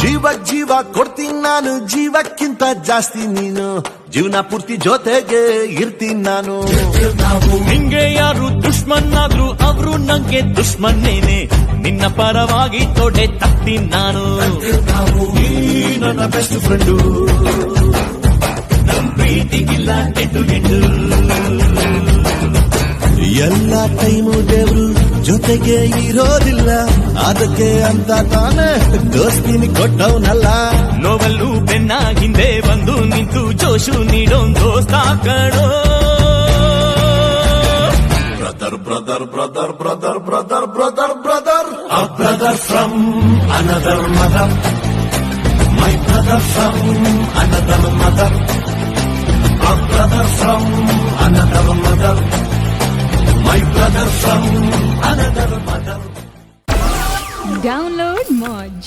ಜೀವ ಕೊಡ್ತೀನಿ ನಾನು, ಜೀವಕ್ಕಿಂತ ಜಾಸ್ತಿ ನೀನು, ಜೀವನ ಪೂರ್ತಿ ಜೊತೆಗೆ ಇರ್ತೀನಿ ನಾನು. ನಿಂಗೆ ಯಾರು ದುಶ್ಮನ್ನಾದ್ರು ಅವರು ನಂಗೆ ದುಶ್ಮನ್ನೇನೆ, ನಿನ್ನ ಪರವಾಗಿ ತೊಡೆ ತತ್ತೀನಿ ನಾನು. ನೀ ನನ್ನ ಬೆಸ್ಟ್ ಫ್ರೆಂಡು, ನಮ್ ಪ್ರೀತಿಗಿಲ್ಲ ಎಂಟು ಎಲ್ಲ ಟೈಮು ದೇವ್ರು ಜೊತೆಗೆ ಇರೋದಿಲ್ಲ, ಅದಕ್ಕೆ ಅಂತ ತಾನೇ ದೋಸ್ತಿನಿ ಕೊಟ್ಟವನಲ್ಲ. ನೋವಲ್ಲೂ ಬೆನ್ನ ಹಿಂದೆ ಬಂದು ನಿಂತು ಜೋಶು ನೀಡೋನ್ ದೋಸ್ತ ಕಣೋ. Brother brother brother brother brother brother brother a brother from another mother, my brother from another mother, a brother from another mother, my brother from another mother. Download Moj.